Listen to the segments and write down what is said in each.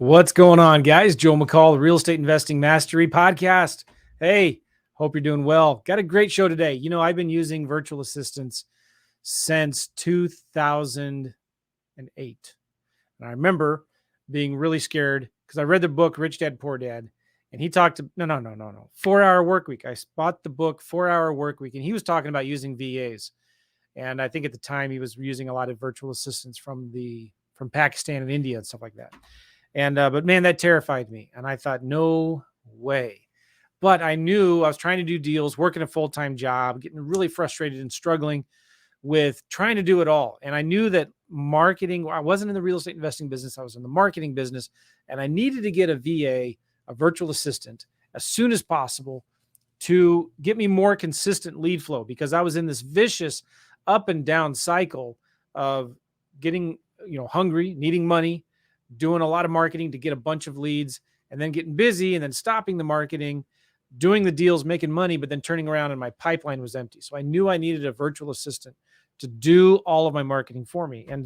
What's going on, guys? Joe McCall, the Real Estate Investing Mastery Podcast. Hey, hope you're doing well. Got a great show today. You know, I've been using virtual assistants since 2008. And I remember being really scared because I read the book, Rich Dad, Poor Dad. And he talked to, no. 4-Hour Workweek. I bought the book, 4-Hour Workweek, and he was talking about using VAs. And I think at the time he was using a lot of virtual assistants from Pakistan and India and stuff like that. And, but man, that terrified me. And I thought, no way. But I knew I was trying to do deals, working a full-time job, getting really frustrated and struggling with trying to do it all. And I knew that marketing, I wasn't in the real estate investing business. I was in the marketing business, and I needed to get a VA, a virtual assistant, as soon as possible to get me more consistent lead flow, because I was in this vicious up and down cycle of getting, hungry, needing money, doing a lot of marketing to get a bunch of leads, and then getting busy and then stopping the marketing, doing the deals, making money, but then turning around and my pipeline was empty. So I knew I needed a virtual assistant to do all of my marketing for me. And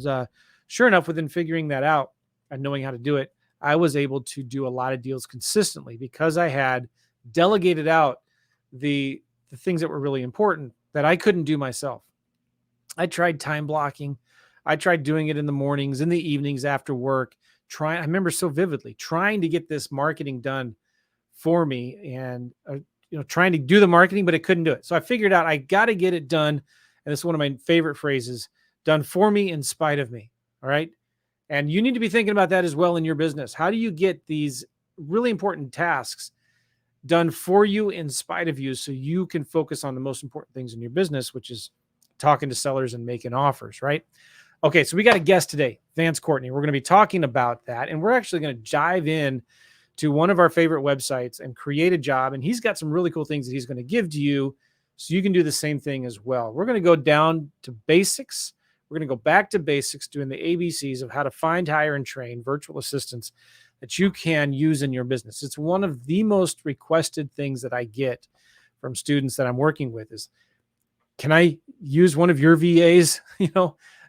sure enough, within figuring that out and knowing how to do it, I was able to do a lot of deals consistently because I had delegated out the things that were really important that I couldn't do myself. I tried time blocking. I tried doing it in the mornings, in the evenings after work. I remember so vividly trying to get this marketing done for me and, trying to do the marketing, but I couldn't do it. So I figured out I got to get it done. And it's one of my favorite phrases, done for me in spite of me. All right. And you need to be thinking about that as well in your business. How do you get these really important tasks done for you in spite of you so you can focus on the most important things in your business, which is talking to sellers and making offers, right? Okay, so we got a guest today, Vance Courtney. We're going to be talking about that, and we're actually going to dive in to one of our favorite websites and create a job, and he's got some really cool things that he's going to give to you so you can do the same thing as well. We're going to go down to basics. We're going to go back to basics, doing the ABCs of how to find, hire, and train virtual assistants that you can use in your business. It's one of the most requested things that I get from students that I'm working with is, can I use one of your VAs?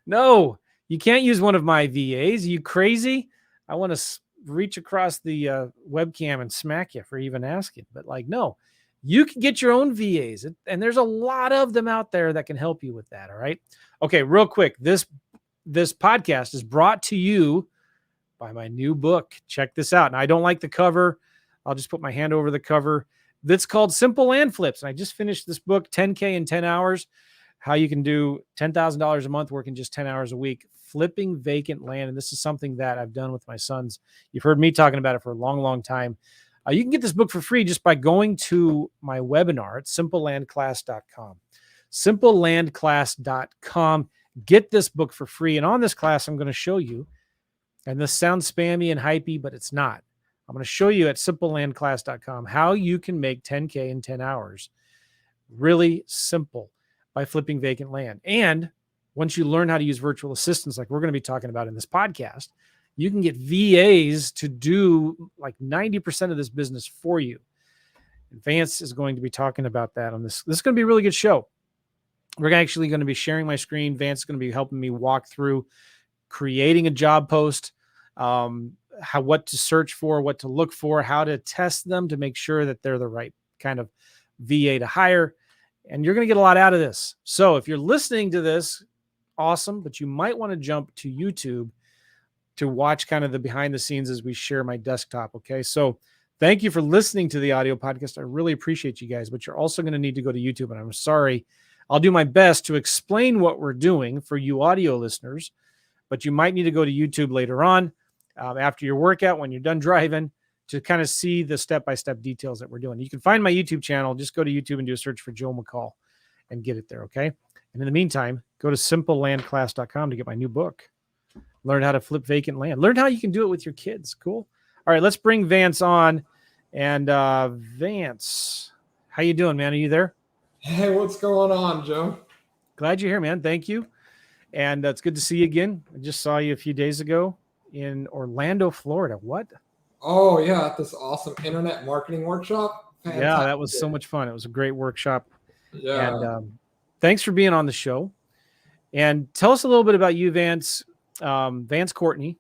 No, you can't use one of my VAs. Are you crazy? I want to reach across the webcam and smack you for even asking. But no, you can get your own VAs. And there's a lot of them out there that can help you with that. All right. Okay, real quick. This podcast is brought to you by my new book. Check this out. And I don't like the cover. I'll just put my hand over the cover. That's called Simple Land Flips. And I just finished this book, 10K in 10 hours. How you can do $10,000 a month working just 10 hours a week, flipping vacant land. And this is something that I've done with my sons. You've heard me talking about it for a long, long time. You can get this book for free just by going to my webinar at simplelandclass.com. Simplelandclass.com. Get this book for free. And on this class, I'm going to show you, and this sounds spammy and hypey, but it's not. I'm going to show you at simplelandclass.com how you can make 10K in 10 hours. Really simple. By flipping vacant land. And once you learn how to use virtual assistants, like we're going to be talking about in this podcast, you can get VAs to do like 90% of this business for you. And Vance is going to be talking about that on this. This is going to be a really good show. We're actually going to be sharing my screen. Vance is going to be helping me walk through creating a job post, what to search for, what to look for, how to test them to make sure that they're the right kind of VA to hire. And you're going to get a lot out of this. So if you're listening to this, awesome. But you might want to jump to YouTube to watch kind of the behind the scenes as we share my desktop. Okay. So thank you for listening to the audio podcast. I really appreciate you guys, but you're also going to need to go to YouTube. And I'm sorry. I'll do my best to explain what we're doing for you audio listeners, but you might need to go to YouTube later on after your workout, when you're done driving, to kind of see the step-by-step details that we're doing. You can find my YouTube channel. Just go to YouTube and do a search for Joe McCall and get it there, okay? And in the meantime, go to simplelandclass.com to get my new book. Learn how to flip vacant land. Learn how you can do it with your kids. Cool. All right, let's bring Vance on. And Vance, how you doing, man? Are you there? Hey, what's going on, Joe? Glad you're here, man. Thank you. And it's good to see you again. I just saw you a few days ago in Orlando, Florida. What? Oh, yeah, at this awesome internet marketing workshop. Fantastic. Yeah, that was so much fun. It was a great workshop. Yeah. And thanks for being on the show. And tell us a little bit about you, Vance. Vance Courtney.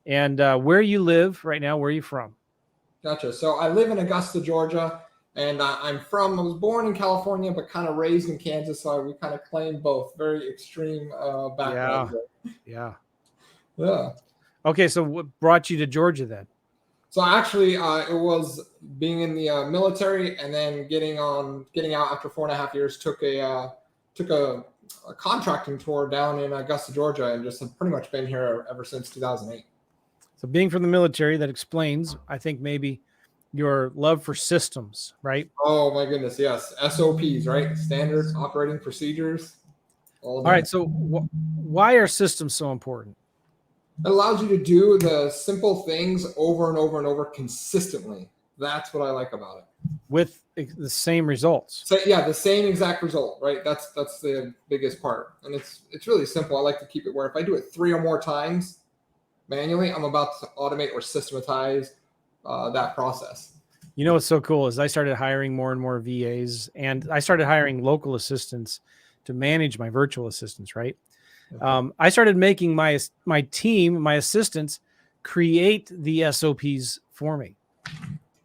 And where you live right now, where are you from? Gotcha. So I live in Augusta, Georgia, and I was born in California, but kind of raised in Kansas. So we kind of claim both. Very extreme Yeah. backgrounds there. Yeah. Yeah. Okay. So what brought you to Georgia then? So actually, it was being in the military and then getting out after 4.5 years. Took a contracting tour down in Augusta, Georgia, and just have pretty much been here ever since 2008. So being from the military, that explains, I think, maybe your love for systems, right? Oh my goodness, yes, SOPs, right? Standard operating procedures. All All right. that. So why are systems so important? It allows you to do the simple things over and over and over consistently. That's what I like about it. With the same results. So yeah, the same exact result, right? That's the biggest part, and it's really simple. I like to keep it where if I do it 3 or more times manually, I'm about to automate or systematize that process. You know what's so cool is I started hiring more and more VAs, and I started hiring local assistants to manage my virtual assistants. Right. I started making my team, my assistants, create the SOPs for me.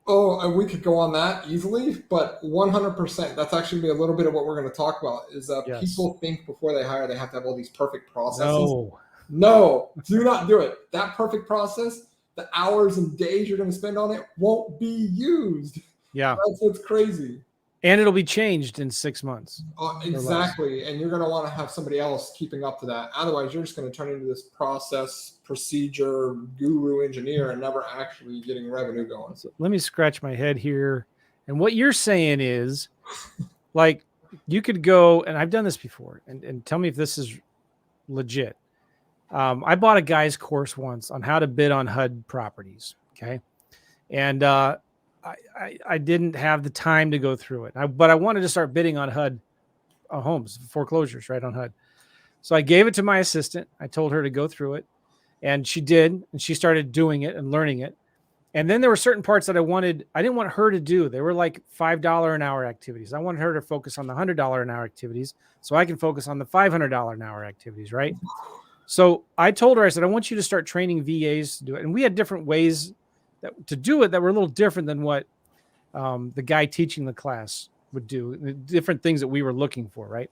Oh, and we could go on that easily, but 100%. That's actually be a little bit of what we're going to talk about. Is Yes. people think before they hire they have to have all these perfect processes. No, Do not do it. That perfect process, the hours and days you're going to spend on it won't be used. Yeah. That's what's crazy. And it'll be changed in 6 months. Exactly. And you're going to want to have somebody else keeping up to that. Otherwise, you're just going to turn into this process, procedure, guru engineer and never actually getting revenue going. So let me scratch my head here. And what you're saying is, like, you could go, and I've done this before, and tell me if this is legit. I bought a guy's course once on how to bid on HUD properties. Okay. And I didn't have the time to go through it, but I wanted to start bidding on HUD homes, foreclosures, right, on HUD. So I gave it to my assistant. I told her to go through it, and she did, and she started doing it and learning it. And then there were certain parts that I didn't want her to do. They were like $5 an hour activities. I wanted her to focus on the $100 an hour activities so I can focus on the $500 an hour activities, right? So I told her, I said, I want you to start training VAs to do it. And we had different ways to do it that were a little different than what the guy teaching the class would do, different things that we were looking for, right?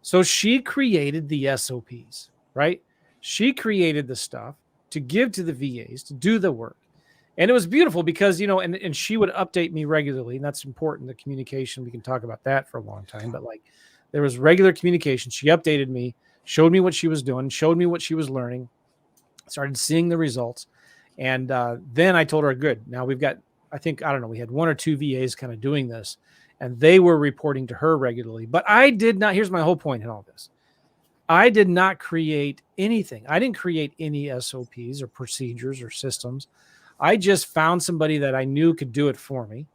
So she created the SOPs, right? She created the stuff to give to the VAs to do the work. And it was beautiful because, and she would update me regularly. And that's important, the communication. We can talk about that for a long time. But like there was regular communication. She updated me, showed me what she was doing, showed me what she was learning, started seeing the results. And then I told her, good, now we've got, we had 1 or 2 VAs kind of doing this, and they were reporting to her regularly. But I did not, here's my whole point in all this. I did not create anything. I didn't create any SOPs or procedures or systems. I just found somebody that I knew could do it for me.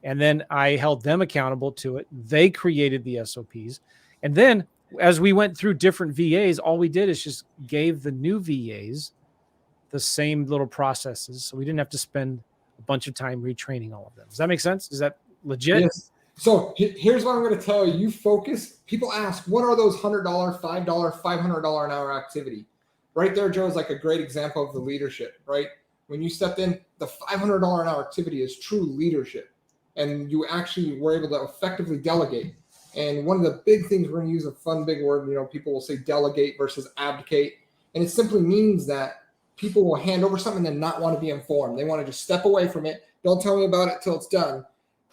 And then I held them accountable to it. They created the SOPs. And then as we went through different VAs, all we did is just gave the new VAs the same little processes. So we didn't have to spend a bunch of time retraining all of them. Does that make sense? Is that legit? Yes. So here's what I'm going to tell you. You focus. People ask, what are those $100, $5, $500 an hour activity? Right there, Joe, is like a great example of the leadership, right? When you stepped in, the $500 an hour activity is true leadership. And you actually were able to effectively delegate. And one of the big things, we're going to use a fun big word, people will say delegate versus abdicate. And it simply means that people will hand over something and not want to be informed. They want to just step away from it. Don't tell me about it till it's done.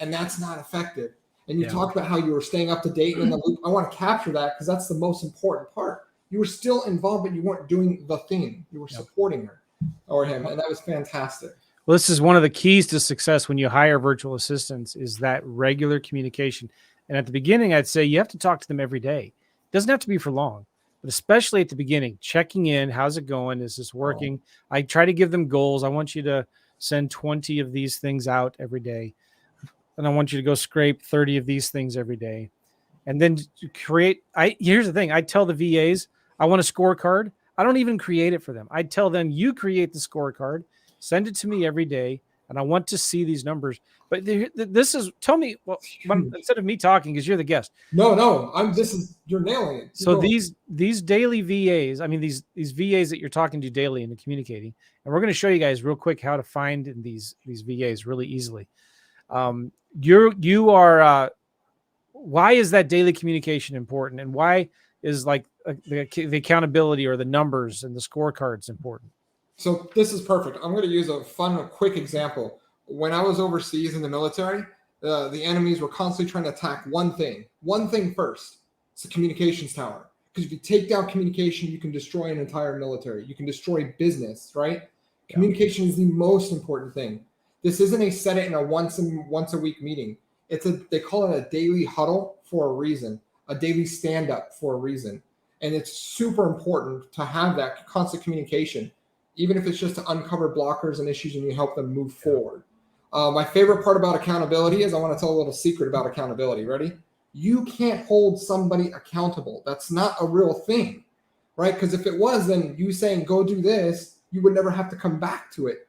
And that's not effective. And you talked about how you were staying up to date in the loop. I want to capture that because that's the most important part. You were still involved, but you weren't doing the thing. You were supporting her or him. And that was fantastic. Well, this is one of the keys to success when you hire virtual assistants is that regular communication. And at the beginning, I'd say you have to talk to them every day. It doesn't have to be for long, but especially at the beginning, checking in. How's it going? Is this working? I try to give them goals. I want you to send 20 of these things out every day. And I want you to go scrape 30 of these things every day. And then here's the thing. I tell the VAs, I want a scorecard. I don't even create it for them. I tell them, you create the scorecard, send it to me every day. and I want to see these numbers. But this is, tell me, well, instead of me talking, because you're the guest. No, you're nailing it. So these daily VAs, I mean, these VAs that you're talking to daily and communicating, and we're going to show you guys real quick how to find these VAs really easily. You are, why is that daily communication important, and why is like the accountability or the numbers and the scorecards important? So this is perfect. I'm going to use a fun, quick example. When I was overseas in the military, the enemies were constantly trying to attack one thing first. It's the communications tower. Because if you take down communication, you can destroy an entire military. You can destroy business, right? Yeah. Communication is the most important thing. This isn't a set it in a once a week meeting. They call it a daily huddle for a reason, a daily stand up for a reason. And it's super important to have that constant communication, even if it's just to uncover blockers and issues and you help them move forward. My favorite part about accountability is I want to tell a little secret about accountability. Ready? You can't hold somebody accountable. That's not a real thing, right? Because if it was, then you saying, go do this, you would never have to come back to it.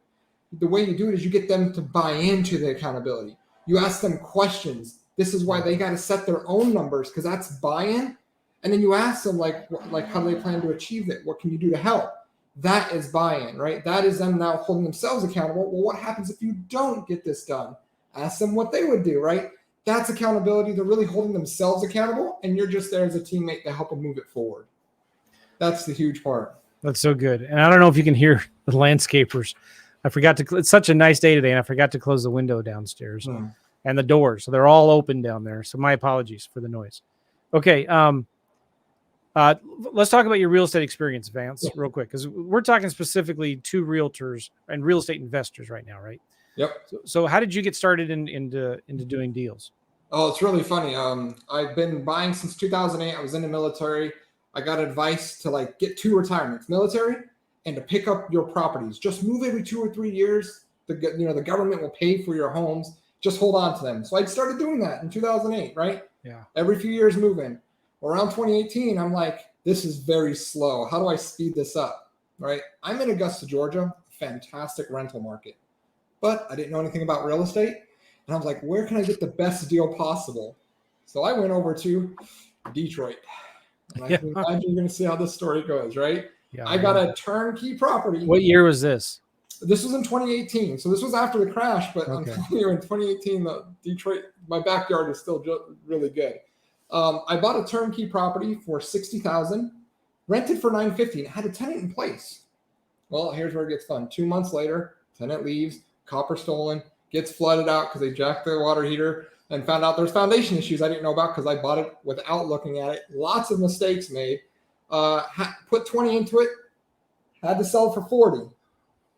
The way you do it is you get them to buy into the accountability. You ask them questions. This is why they got to set their own numbers, because that's buy-in. And then you ask them like how do they plan to achieve it? What can you do to help? That is buy-in, right? That is them now holding themselves accountable. Well, what happens if you don't get this done? Ask them what they would do, right? That's accountability. They're really holding themselves accountable, and you're just there as a teammate to help them move it forward. That's the huge part. That's so good. And I don't know if you can hear the landscapers. I forgot to, it's such a nice day today, and I forgot to close the window downstairs and the doors. So they're all open down there. So my apologies for the noise. Okay. Let's talk about your real estate experience, Vance, real quick, because we're talking specifically to realtors and real estate investors right now, right? Yep. So how did you get started into doing deals? Oh, it's really funny. I've been buying since 2008. I was in the military. I got advice to like get 2 retirements, military, and to pick up your properties. Just move every 2 or 3 years. The government will pay for your homes. Just hold on to them. So I started doing that in 2008, right? Yeah. Every few years moving. Around 2018, I'm like, this is very slow. How do I speed this up, right? I'm in Augusta, Georgia, fantastic rental market. But I didn't know anything about real estate. And I was like, where can I get the best deal possible? So I went over to Detroit. And I can imagine you're going to see how this story goes, right? Yeah, I got a turnkey property. What year was this? This was in 2018. So this was after the crash. But I'm telling you, in 2018, Detroit, my backyard is still really good. I bought a turnkey property for $60,000, rented for $950, and had a tenant in place. Well, here's where it gets fun. 2 months later, tenant leaves, copper stolen, gets flooded out because they jacked the water heater and found out there's foundation issues I didn't know about because I bought it without looking at it. Lots of mistakes made. Put 20 into it, had to sell it for 40.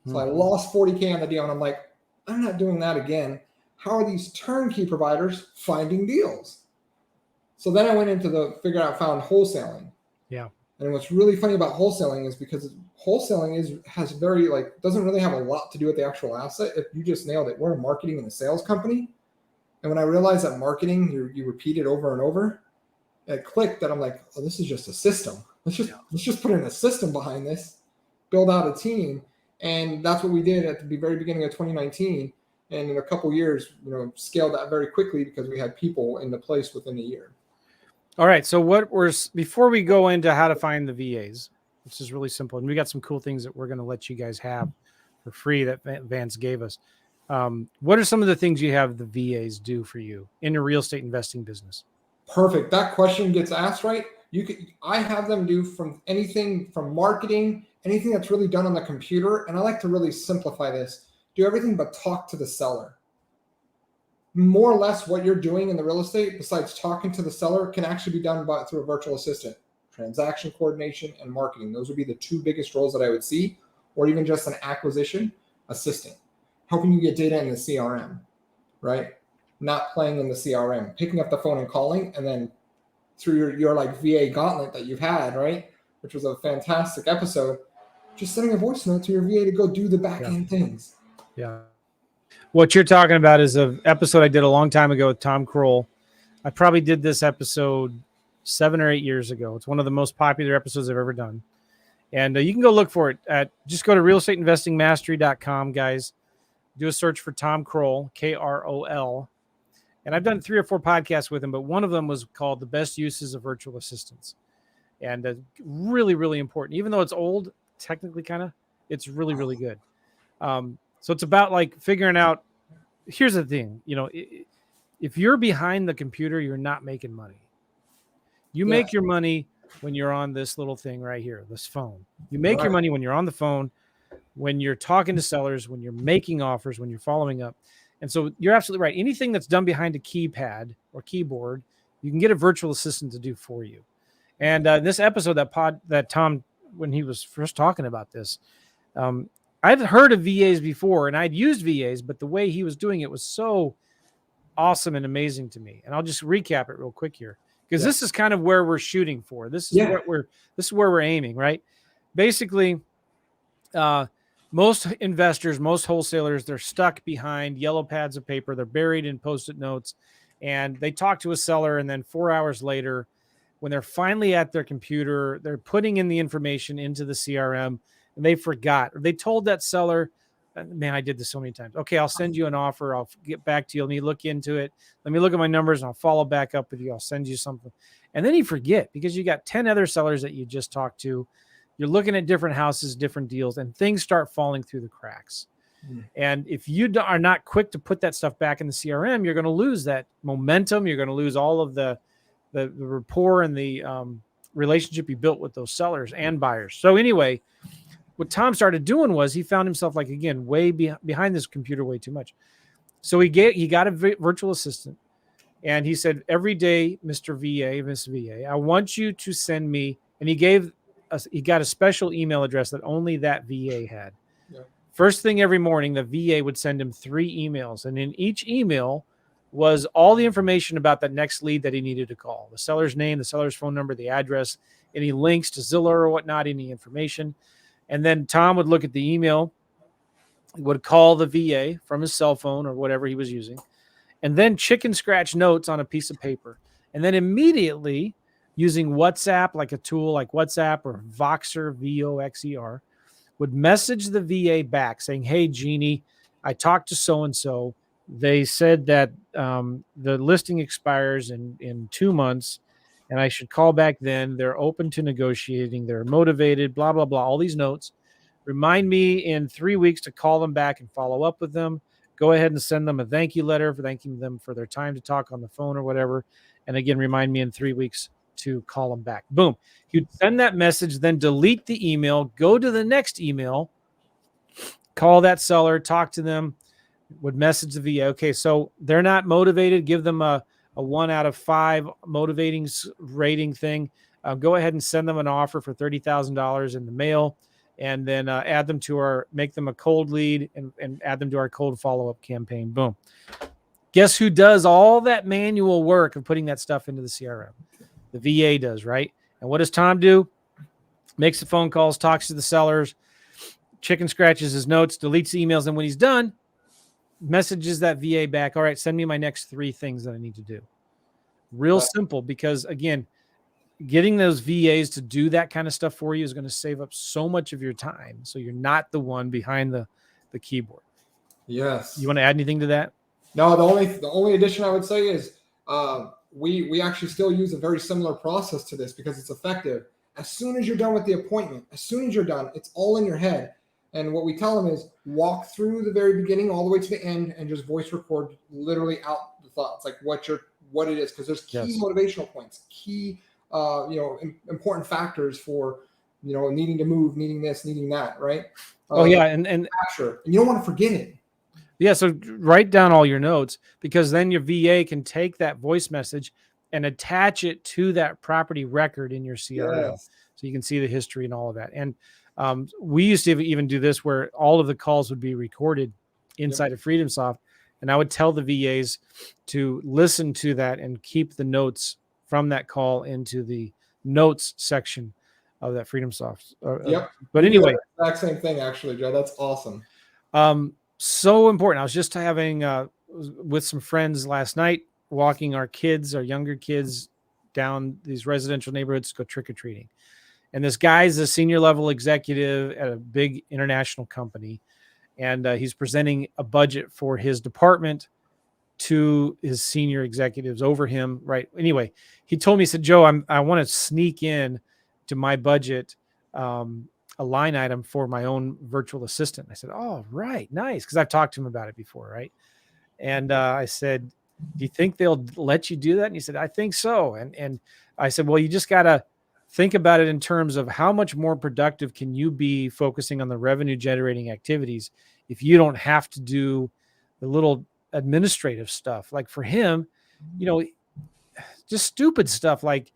So I lost 40K on the deal, and I'm like, I'm not doing that again. How are these turnkey providers finding deals? So then I went into found wholesaling. Yeah. And what's really funny about wholesaling is because wholesaling doesn't really have a lot to do with the actual asset. If you just nailed it, we're a marketing and a sales company. And when I realized that marketing, you repeat it over and over, it clicked that I'm like, oh, this is just a system. Let's just put in a system behind this, build out a team. And that's what we did at the very beginning of 2019. And in a couple of years, scaled that very quickly because we had people in the place within a year. All right. So before we go into how to find the VAs, which is really simple, and we got some cool things that we're going to let you guys have for free that Vance gave us. What are some of the things you have the VAs do for you in your real estate investing business? Perfect. That question gets asked, right? I have them do from anything from marketing, anything that's really done on the computer. And I like to really simplify this. Do everything but talk to the seller. More or less what you're doing in the real estate, besides talking to the seller, can actually be done through a virtual assistant. Transaction coordination and marketing. Those would be the 2 biggest roles that I would see, or even just an acquisition assistant, helping you get data in the CRM, right? Not playing in the CRM, picking up the phone and calling, and then through your like VA gauntlet that you've had, right? Which was a fantastic episode, just sending a voice note to your VA to go do the back end things. Yeah. What you're talking about is an episode I did a long time ago with Tom Kroll. I probably did this episode 7 or 8 years ago. It's one of the most popular episodes I've ever done. And you can go look for it just go to realestateinvestingmastery.com, guys. do a search for Tom Kroll, Krol. And I've done 3 or 4 podcasts with him, but one of them was called The Best Uses of Virtual Assistants. And really, really important. Even though it's old, technically kind of, it's really, really good. So it's about like figuring out, here's the thing, if you're behind the computer, you're not making money. You make your money when you're on this little thing right here, this phone. You make your money when you're on the phone, when you're talking to sellers, when you're making offers, when you're following up. And so you're absolutely right. Anything that's done behind a keypad or keyboard, you can get a virtual assistant to do for you. And this episode, that Tom, when he was first talking about this, I'd heard of VAs before and I'd used VAs, but the way he was doing it was so awesome and amazing to me. And I'll just recap it real quick here, because this is kind of where we're shooting for. This is where we're aiming, right? Basically, most investors, most wholesalers, they're stuck behind yellow pads of paper. They're buried in Post-it notes, and they talk to a seller, and then 4 hours later, when they're finally at their computer, they're putting in the information into the CRM, and they forgot. Or they told that seller, man, I did this so many times. Okay, I'll send you an offer. I'll get back to you. Let me look into it. Let me look at my numbers, and I'll follow back up with you. I'll send you something. And then you forget, because you got 10 other sellers that you just talked to. You're looking at different houses, different deals, and things start falling through the cracks. And if you are not quick to put that stuff back in the CRM, you're going to lose that momentum. You're going to lose all of the rapport and the relationship you built with those sellers and buyers. So anyway, what Tom started doing was he found himself, like, again, way behind this computer way too much. So he got a virtual assistant, and he said, every day, Mr. VA, Miss VA, I want you to send me, and he got a special email address that only that VA had. First thing every morning, the VA would send him 3 emails, and in each email was all the information about that next lead that he needed to call: the seller's name, the seller's phone number, the address, any links to Zillow or whatnot, any information. And then Tom would look at the email, would call the VA from his cell phone or whatever he was using, and then chicken scratch notes on a piece of paper. And then immediately, using WhatsApp, like a tool like WhatsApp or Voxer, Voxer, would message the VA back saying, hey, Jeannie, I talked to so-and-so. They said that the listing expires in 2 months, and I should call back then. They're open to negotiating. They're motivated, blah, blah, blah, all these notes. Remind me in 3 weeks to call them back and follow up with them. Go ahead and send them a thank you letter for thanking them for their time to talk on the phone or whatever. And again, remind me in 3 weeks to call them back. Boom. You'd send that message, then delete the email, go to the next email, call that seller, talk to them, would message the VA. Okay, so they're not motivated. Give them a 1 out of 5 motivating rating thing. Go ahead and send them an offer for $30,000 in the mail, and then make them a cold lead and add them to our cold follow-up campaign. Boom. Guess who does all that manual work of putting that stuff into the CRM? The VA does, right? And what does Tom do? Makes the phone calls, talks to the sellers, chicken scratches his notes, deletes the emails, and when he's done, messages that VA back. All right, send me my next 3 things that I need to do. Real simple, because again, getting those VAs to do that kind of stuff for you is going to save up so much of your time. So you're not the one behind the keyboard. Yes. You want to add anything to that? No, the only addition I would say is we actually still use a very similar process to this because it's effective. As soon as you're done with the appointment, as soon as you're done, it's all in your head. And what we tell them is walk through the very beginning all the way to the end and just voice record literally out the thoughts, like what it is, because there's key motivational points, key important factors for needing to move, needing this, needing that, right? And capture, and you don't want to forget it. Yeah, so write down all your notes, because then your VA can take that voice message and attach it to that property record in your CRM. Yes. So you can see the history and all of that. And we used to even do this where all of the calls would be recorded inside of FreedomSoft, and I would tell the VAs to listen to that and keep the notes from that call into the notes section of that FreedomSoft. But anyway, exact same thing, actually, Joe. That's awesome. So important. I was just having with some friends last night, walking our younger kids down these residential neighborhoods to go trick-or-treating. And this guy's a senior level executive at a big international company. and he's presenting a budget for his department to his senior executives over him. Right. Anyway, he told me, he said, Joe, I want to sneak in to my budget, a line item for my own virtual assistant. I said, oh, right. Nice. Cause I've talked to him about it before. Right. And I said, do you think they'll let you do that? And he said, I think so. And I said, well, you just got to think about it in terms of how much more productive can you be focusing on the revenue generating activities if you don't have to do the little administrative stuff. Like for him, just stupid stuff like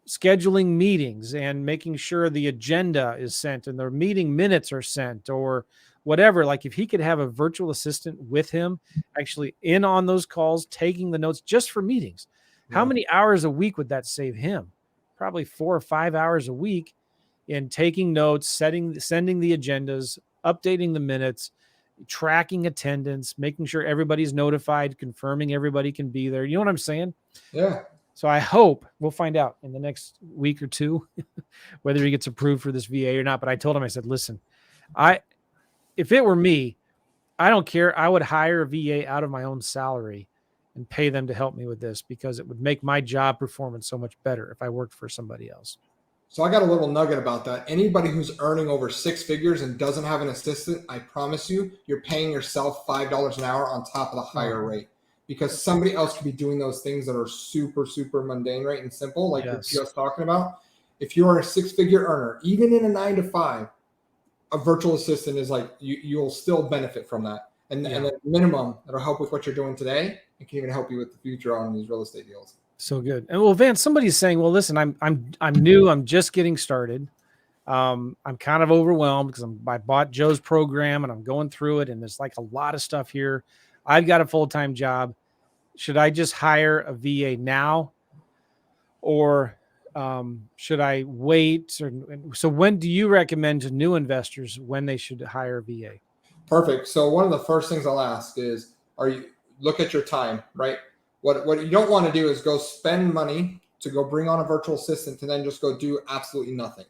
scheduling meetings and making sure the agenda is sent and the meeting minutes are sent or whatever. Like if he could have a virtual assistant with him actually in on those calls, taking the notes just for meetings, how many hours a week would that save him? Probably 4 or 5 hours a week in taking notes, sending the agendas, updating the minutes, tracking attendance, making sure everybody's notified, confirming everybody can be there. You know what I'm saying? Yeah. So I hope we'll find out in the next week or two whether he gets approved for this VA or not. But I told him, I said, listen, if it were me, I don't care. I would hire a VA out of my own salary and pay them to help me with this because it would make my job performance so much better if I worked for somebody else. So I got a little nugget about that. Anybody who's earning over 6 figures and doesn't have an assistant, I promise you, you're paying yourself $5 an hour on top of the higher rate because somebody else could be doing those things that are super, super mundane, right? And simple, like you're just talking about. If you're a 6-figure earner, even in a 9 to 5, a virtual assistant is like, you'll still benefit from that. And at minimum, it'll help with what you're doing today. It can even help you with the future on these real estate deals. So good. And well, Vance, somebody's saying, well, listen, I'm new. I'm just getting started. I'm kind of overwhelmed because I bought Joe's program and I'm going through it. And there's like a lot of stuff here. I've got a full-time job. Should I just hire a VA now or should I wait? So when do you recommend to new investors when they should hire a VA? Perfect. So one of the first things I'll ask is, look at your time, right? What you don't want to do is go spend money to go bring on a virtual assistant to then just go do absolutely nothing.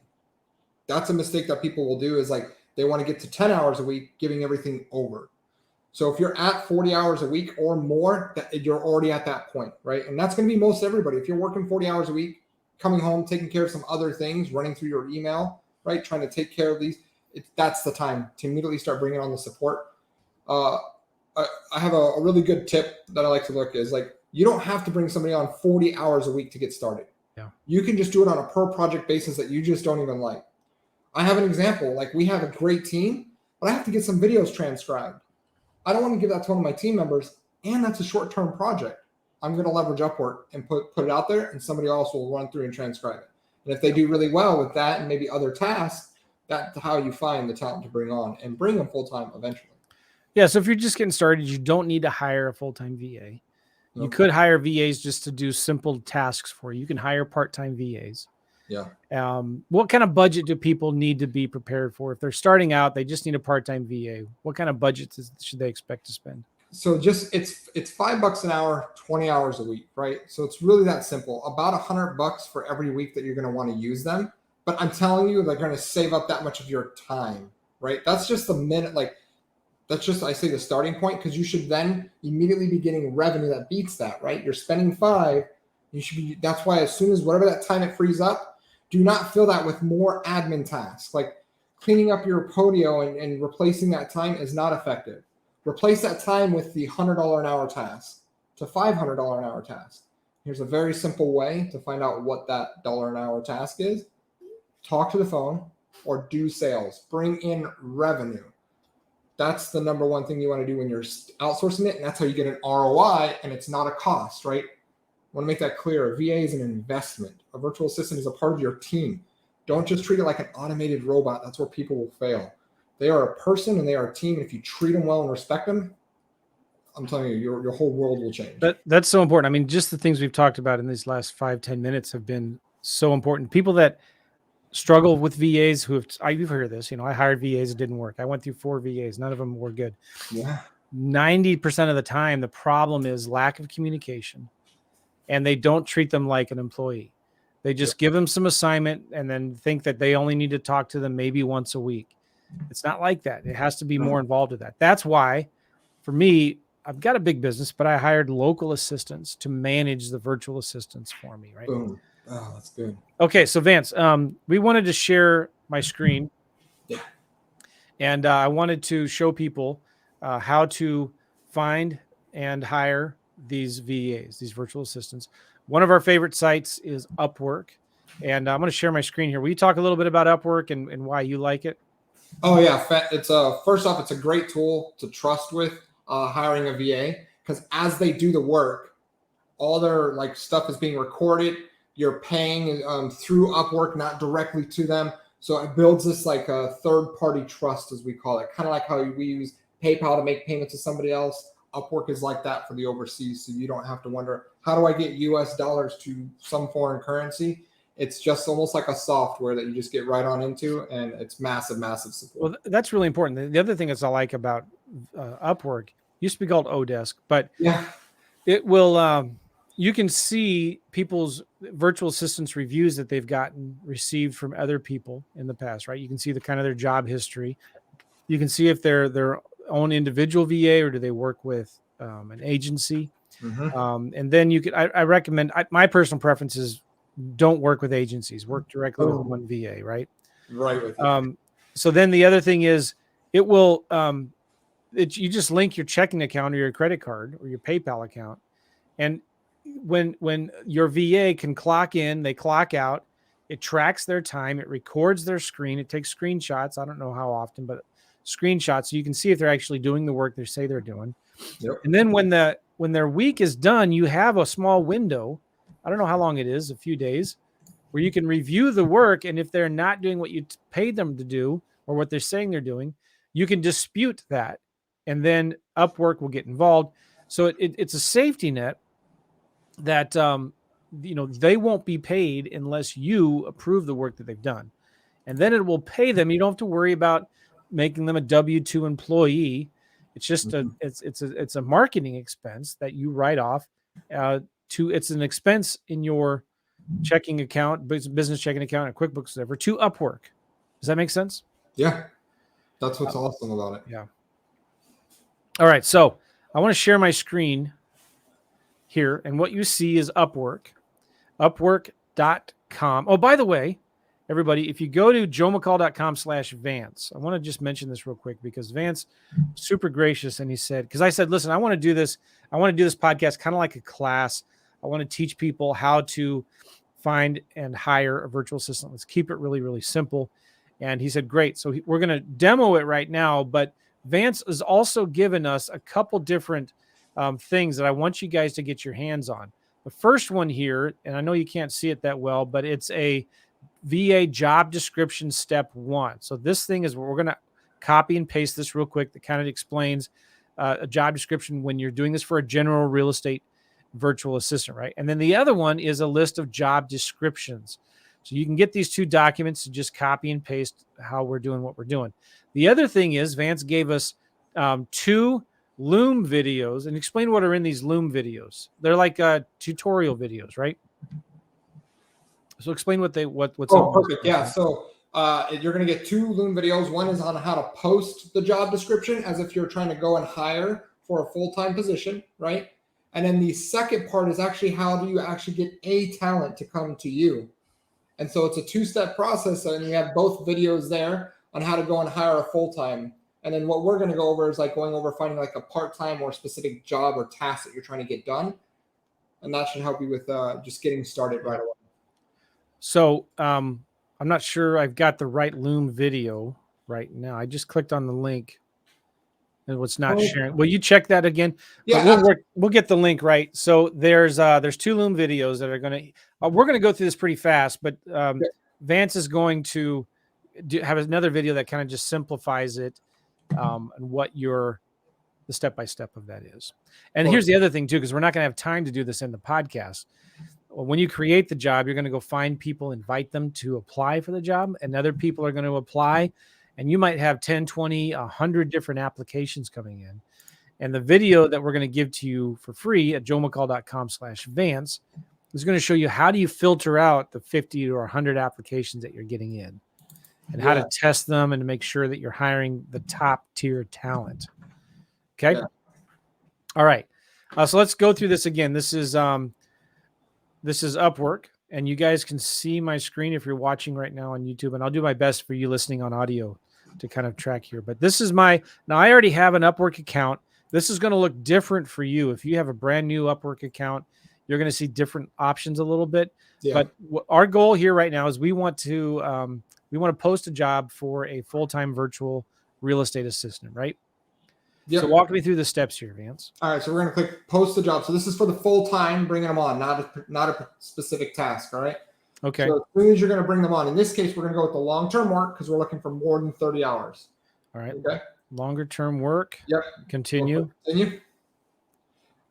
That's a mistake that people will do is like they want to get to 10 hours a week, giving everything over. So if you're at 40 hours a week or more, you're already at that point, right? And that's going to be most everybody. If you're working 40 hours a week, coming home, taking care of some other things, running through your email, right? Trying to take care of these, that's the time to immediately start bringing on the support. I have a really good tip that I like to look is like, you don't have to bring somebody on 40 hours a week to get started. Yeah. You can just do it on a per project basis that you just don't even like. I have an example, like we have a great team, but I have to get some videos transcribed. I don't want to give that to one of my team members, and that's a short-term project. I'm going to leverage Upwork and put it out there, and somebody else will run through and transcribe it. And if they do really well with that and maybe other tasks, that's how you find the talent to bring on and bring them full-time eventually. Yeah. So if you're just getting started, you don't need to hire a full-time VA. You could hire VAs just to do simple tasks for you. You can hire part-time VAs. Yeah. What kind of budget do people need to be prepared for? If they're starting out, they just need a part-time VA. What kind of budget should they expect to spend? So just it's $5 an hour, 20 hours a week, right? So it's really that simple. About $100 for every week that you're going to want to use them. But I'm telling you, they're going to save up that much of your time, right? That's just the minute, like that's just, I say the starting point, because you should then immediately be getting revenue that beats that, right? You're spending $5. You should be, that's why as soon as whatever that time it frees up, do not fill that with more admin tasks. Like cleaning up your Podio and replacing that time is not effective. Replace that time with the $100 an hour task to $500 an hour task. Here's a very simple way to find out what that dollar an hour task is. Talk to the phone or do sales. Bring in revenue. That's the number one thing you want to do when you're outsourcing it. And that's how you get an ROI, and it's not a cost, right? I want to make that clear. A VA is an investment. A virtual assistant is a part of your team. Don't just treat it like an automated robot. That's where people will fail. They are a person and they are a team. And if you treat them well and respect them, I'm telling you, your whole world will change. That's so important. I mean, just the things we've talked about in these last 5-10 minutes have been so important. People that struggle with VAs you've heard of this, I hired VAs, it didn't work. I went through 4 VAs. None of them were good. Yeah. 90% of the time, the problem is lack of communication, and they don't treat them like an employee. They just give them some assignment and then think that they only need to talk to them maybe once a week. It's not like that. It has to be more involved with that. That's why, for me, I've got a big business, but I hired local assistants to manage the virtual assistants for me, right? Boom. Oh, that's good. Okay, so Vance, we wanted to share my screen. Yeah. And I wanted to show people how to find and hire these VAs, these virtual assistants. One of our favorite sites is Upwork. And I'm going to share my screen here. Will you talk a little bit about Upwork and why you like it? Oh yeah, it's first off, it's a great tool to trust with hiring a VA, because as they do the work, all their like stuff is being recorded. You're paying through Upwork, not directly to them. So it builds this like a third-party trust, as we call it, kind of like how we use PayPal to make payments to somebody else. Upwork is like that for the overseas, so you don't have to wonder, how do I get US dollars to some foreign currency? It's just almost like a software that you just get right on into, and it's massive, massive support. Well, that's really important. The other thing that's I like about Upwork, used to be called Odesk, but Yeah. it will you can see people's virtual assistants reviews that they've gotten received from other people in the past, right? You can see the kind of their job history. You can see if they're their own individual VA or do they work with an agency. And then you could, I recommend, my personal preference is don't work with agencies, work directly with one VA, right? Right with you. So then the other thing is it will, you just link your checking account or your credit card or your PayPal account. And when your VA can clock in, they clock out, it tracks their time, it records their screen, it takes screenshots. I don't know how often, but screenshots so you can see if they're actually doing the work they say they're doing. Yep. And then when their week is done, you have a small window. I don't know how long it is, a few days, where you can review the work. And if they're not doing what you paid them to do or what they're saying they're doing, you can dispute that. And then Upwork will get involved. So it's a safety net that they won't be paid unless you approve the work that they've done, and then it will pay them. You don't have to worry about making them a W-2 employee. It's just it's a marketing expense that you write off. It's an expense in your checking account, business checking account, and QuickBooks, whatever, to Upwork. Does that make sense? Yeah, that's what's awesome about it. Yeah. All right, so I want to share my screen here, and what you see is Upwork, upwork.com. Oh, by the way, everybody, if you go to joemccall.com/Vance, I want to just mention this real quick because Vance was super gracious, and he said, because I said, listen, I want to do this podcast kind of like a class. I want to teach people how to find and hire a virtual assistant. Let's keep it really, really simple. And he said, great. So we're going to demo it right now, but Vance has also given us a couple different things that I want you guys to get your hands on. The first one here, and I know you can't see it that well, but it's a VA job description step 1. So this thing is, we're going to copy and paste this real quick. That kind of explains a job description when you're doing this for a general real estate virtual assistant, right? And then the other one is a list of job descriptions. So you can get these two documents to just copy and paste how we're doing what we're doing. The other thing is Vance gave us 2 Loom videos, and explain what are in these Loom videos. They're like tutorial videos, right? So explain what's perfect. Yeah. So you're going to get 2 Loom videos. One is on how to post the job description as if you're trying to go and hire for a full-time position, right? And then the second part is actually how do you actually get a talent to come to you? And so it's a 2-step process, and you have both videos there on how to go and hire a full-time. And then what we're going to go over is like going over finding like a part-time or specific job or task that you're trying to get done. And that should help you with just getting started right away. So I'm not sure I've got the right Loom video right now. I just clicked on the link and it's not sharing. Will you check that again? Yeah, we'll get the link right. So there's 2 Loom videos that are going to, we're going to go through this pretty fast, but Vance is going to have another video that kind of just simplifies it. And what the step-by-step of that is. And here's the other thing too, because we're not going to have time to do this in the podcast. When you create the job, you're going to go find people, invite them to apply for the job, and other people are going to apply. And you might have 10, 20, 100 different applications coming in. And the video that we're going to give to you for free at joemccall.com/Vance is going to show you how do you filter out the 50 or 100 applications that you're getting in. and how to test them and to make sure that you're hiring the top tier talent. Okay. Yeah. All right. So let's go through this again. This is Upwork, and you guys can see my screen if you're watching right now on YouTube, and I'll do my best for you listening on audio to kind of track here. But this is now I already have an Upwork account. This is going to look different for you. If you have a brand new Upwork account, you're going to see different options a little bit. Yeah. But our goal here right now is we want to post a job for a full-time virtual real estate assistant, right? Yep. So walk me through the steps here, Vance. All right, so we're going to click post the job. So this is for the full time, bringing them on, not a specific task. All right. Okay. So as soon as you're going to bring them on, in this case, we're going to go with the long term work because we're looking for more than 30 hours. All right. Okay. Longer term work. Yep. Continue. Continue.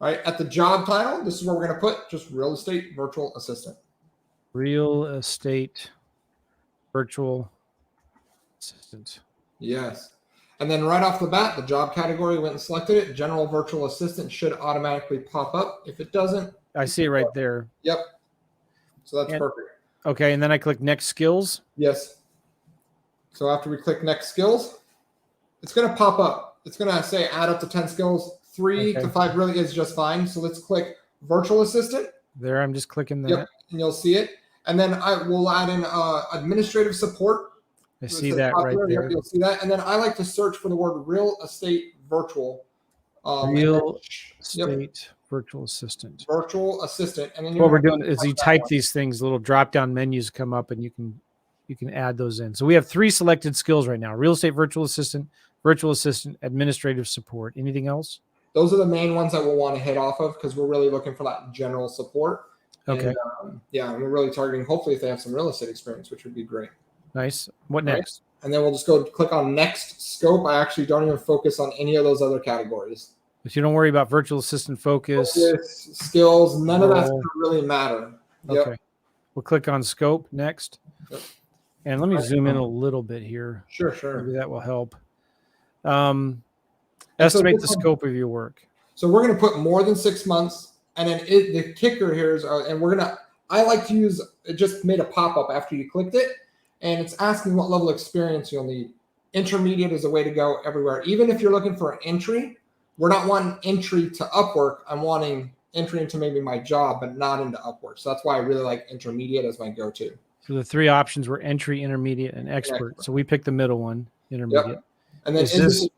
All right. At the job title, this is where we're going to put just real estate virtual assistant. Real estate virtual assistant. Yes. And then right off the bat, the job category went and selected it. General virtual assistant should automatically pop up. If it doesn't, I see it right there. Yep. So that's perfect. Okay. And then I click next skills. Yes. So after we click next skills, it's going to pop up. It's going to say add up to 10 skills. 3 to 5 really is just fine. So let's click virtual assistant. There, I'm just clicking that. Yep. And you'll see it. And then I will add in administrative support. I see that right there. You'll see that. And then I like to search for the word real estate virtual. Real estate virtual assistant. Virtual assistant. And then what we're doing is you type these things, little drop-down menus come up, and you can add those in. So we have 3 selected skills right now: real estate virtual assistant, administrative support. Anything else? Those are the main ones that we'll want to hit off of because we're really looking for that general support. Okay. And, we're really targeting, hopefully, if they have some real estate experience, which would be great. Nice. What next? Right? And then we'll just go click on next scope. I actually don't even focus on any of those other categories. But you don't worry about virtual assistant focus skills. None of that's going to really matter. Okay. Yep. We'll click on scope next. Yep. And let me zoom in a little bit here. Sure. Maybe that will help. Estimate the scope of your work. So we're going to put more than 6 months. And then the kicker here is, I like to use, it just made a pop-up after you clicked it. And it's asking what level of experience you'll need. Intermediate is a way to go everywhere. Even if you're looking for an entry, we're not wanting entry to Upwork. I'm wanting entry into maybe my job, but not into Upwork. So that's why I really like intermediate as my go-to. So the 3 options were entry, intermediate, and expert. So we picked the middle one, intermediate. Yep. And then is this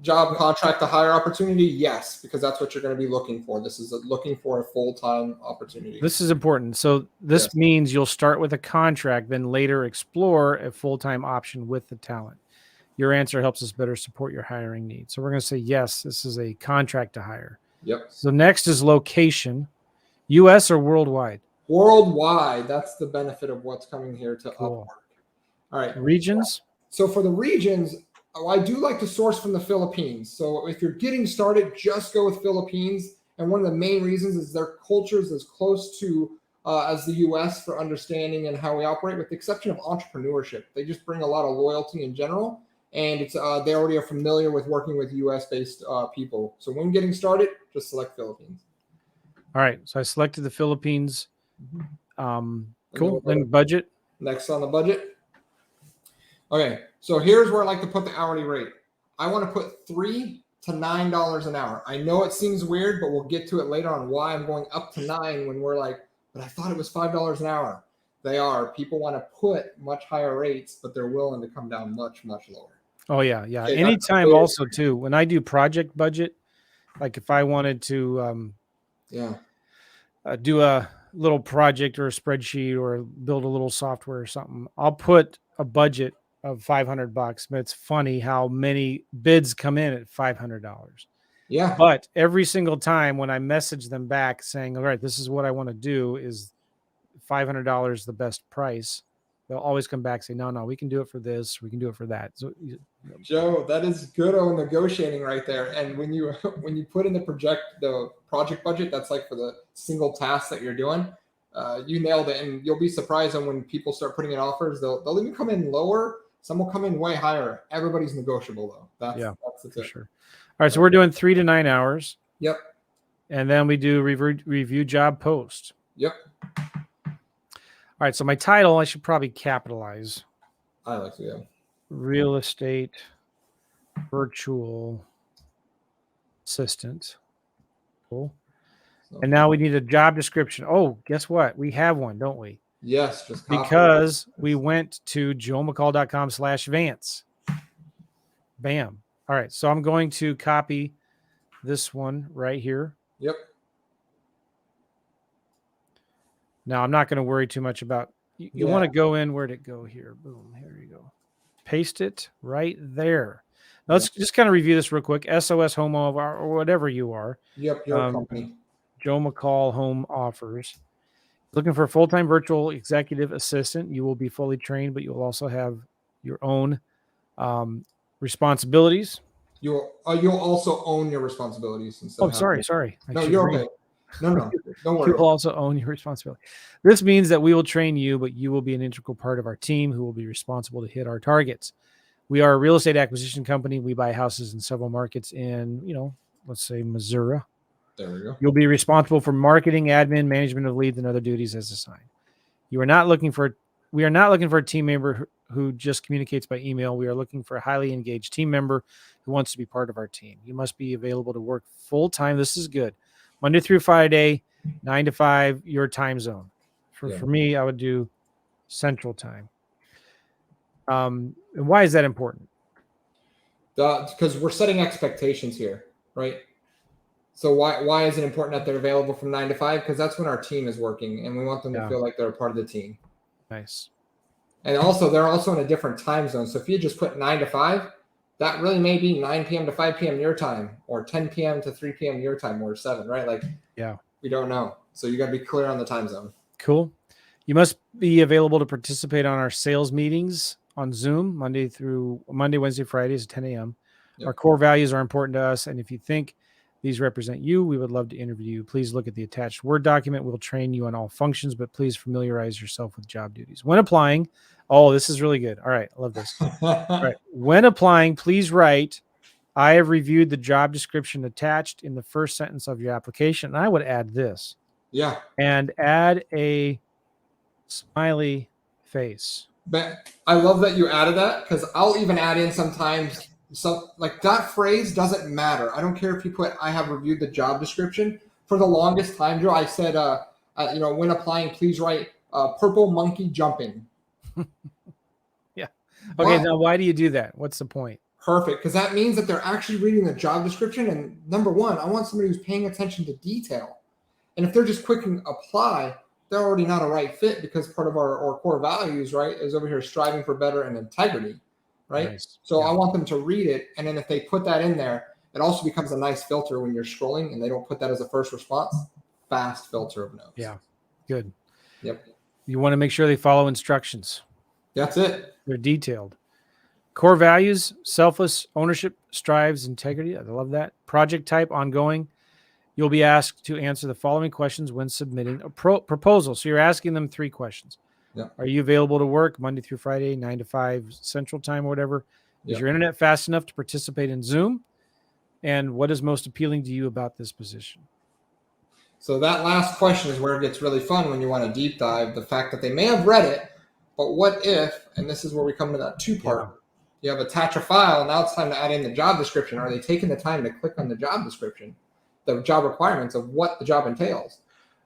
job contract to hire opportunity? Yes, because that's what you're going to be looking for. This is looking for a full-time opportunity. This is important. So this means you'll start with a contract, then later explore a full-time option with the talent. Your answer helps us better support your hiring needs. So we're going to say, yes, this is a contract to hire. Yep. So next is location, U.S. or worldwide? Worldwide. That's the benefit of what's coming here to Upwork. All right. Regions? So for the regions, I do like to source from the Philippines. So if you're getting started, just go with Philippines. And one of the main reasons is their culture is as close to as the U.S. for understanding and how we operate, with the exception of entrepreneurship. They just bring a lot of loyalty in general. And it's they already are familiar with working with U.S.-based people. So when getting started, just select Philippines. All right. So I selected the Philippines. Cool. Then budget. Next on the budget. Okay, so here's where I like to put the hourly rate. I want to put $3 to $9 an hour. I know it seems weird, but we'll get to it later on why I'm going up to 9 when we're like, but I thought it was $5 an hour. They are. People want to put much higher rates, but they're willing to come down much, much lower. Oh, yeah. Okay, anytime also, too, when I do project budget, like if I wanted to do a little project or a spreadsheet or build a little software or something, I'll put a budget of $500, but it's funny how many bids come in at $500. Yeah. But every single time when I message them back saying, all right, this is what I want to do, is $500 the best price, they'll always come back and say, no, we can do it for this. We can do it for that. So, Joe, that is good on negotiating right there. And when you put in the project budget, that's like for the single task that you're doing, you nailed it. And you'll be surprised when people start putting in offers, they'll even come in lower. Some will come in way higher. Everybody's negotiable though. That's the tip. For sure. All right. So we're doing 3 to 9 hours. Yep. And then we do review job post. Yep. All right. So my title, I should probably capitalize. I like to, yeah. Real estate virtual assistant. Cool. So, And now we need a job description. Oh, guess what? We have one, don't we? yes, just copy Because we went to joemccall.com/Vance. Bam. All right. So I'm going to copy this one right here. Yep. Now I'm not going to worry too much about you want to go in. Where'd it go here? Boom. Here you go. Paste it right there. Now let's just kind of review this real quick. SOS Home or whatever you are. Yep, your company. Joe McCall Home Offers. Looking for a full-time virtual executive assistant. You will be fully trained, but you'll also have your own responsibilities. You'll also own your responsibilities instead. Oh, sorry. No, you're okay. No, don't worry. You will also own your responsibility. This means that we will train you, but you will be an integral part of our team who will be responsible to hit our targets. We are a real estate acquisition company. We buy houses in several markets in, let's say Missouri. There we go. You'll be responsible for marketing, admin, management of leads, and other duties as assigned. We are not looking for a team member who just communicates by email. We are looking for a highly engaged team member who wants to be part of our team. You must be available to work full time. This is good. Monday through Friday, 9 to 5, your time zone. For me, I would do Central Time. And why is that important? Because we're setting expectations here, right? So why is it important that they're available from 9 to 5? Because that's when our team is working, and we want them to feel like they're a part of the team. Nice. And also, they're also in a different time zone. So if you just put 9 to 5, that really may be 9 p.m. to 5 p.m. your time, or 10 p.m. to 3 p.m. your time, or 7, right? Like, we don't know. So you got to be clear on the time zone. Cool. You must be available to participate on our sales meetings on Zoom, Monday, Wednesday, Fridays at 10 a.m. Our core values are important to us, and if you think these represent you, we would love to interview you. Please look at the attached Word document. We'll train you on all functions, but please familiarize yourself with job duties. When applying, this is really good. All right, I love this. All right. When applying, please write, I have reviewed the job description attached in the first sentence of your application. And I would add this. Yeah. And add a smiley face. But I love that you added that, because I'll even add in sometimes. So like that phrase doesn't matter. I don't care if you put, I have reviewed the job description. For the longest time, Joe, I said, when applying, please write purple monkey jumping. Yeah. Okay. Now, why do you do that? What's the point? Perfect. Because that means that they're actually reading the job description. And number one, I want somebody who's paying attention to detail. And if they're just clicking apply, they're already not a right fit, because part of our core values, right, is over here striving for better and integrity. Right. Nice. So I want them to read it. And then if they put that in there, it also becomes a nice filter when you're scrolling and they don't put that as a first response. Fast filter of notes. Yeah. Good. Yep. You want to make sure they follow instructions. That's it. They're detailed. Core values, selfless, ownership, strives, integrity. I love that. Project type, ongoing. You'll be asked to answer the following questions when submitting a proposal. So you're asking them 3 questions. Yeah. Are you available to work Monday through Friday, 9 to 5 Central Time or whatever? Is your internet fast enough to participate in Zoom? And what is most appealing to you about this position? So that last question is where it gets really fun when you want to deep dive. The fact that they may have read it, but what if, and this is where we come to that 2-part, you have attach a file, and now it's time to add in the job description. Are they taking the time to click on the job description, the job requirements of what the job entails?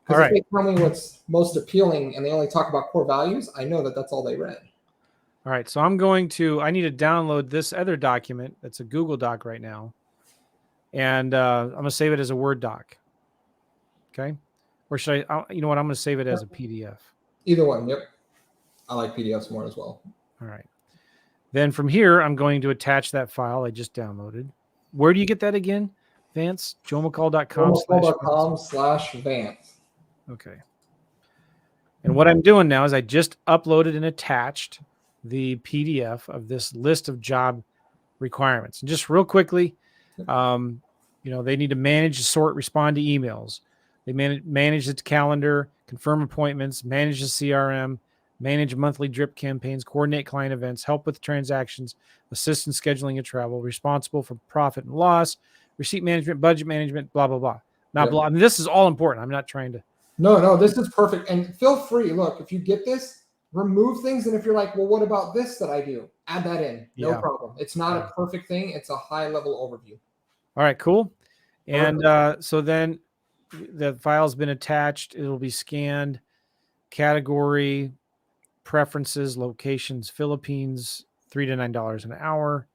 Because if they tell me what's most appealing and they only talk about core values, I know that that's all they read. All right. So I need to download this other document. That's a Google Doc right now. And I'm going to save it as a Word doc. Okay. Or should I'm going to save it as a PDF. Either one. Yep. I like PDFs more as well. All right. Then from here, I'm going to attach that file I just downloaded. Where do you get that again, Vance? joemccall.com/Vance. Okay. And what I'm doing now is I just uploaded and attached the PDF of this list of job requirements. And just real quickly, they need to manage, sort, respond to emails. They manage the calendar, confirm appointments, manage the CRM, manage monthly drip campaigns, coordinate client events, help with transactions, assist in scheduling and travel, responsible for profit and loss, receipt management, budget management, blah, blah, blah. Blah. I mean, this is all important. I'm not trying to. No, this is perfect. And feel free. Look, if you get this, remove things. And if you're like, well, what about this that I do? Add that in. No Yeah. problem. It's not a perfect thing. It's a high level overview. All right, cool. And so then the file's been attached. It'll be scanned. Category, preferences, locations, Philippines, $3 to $9 an hour.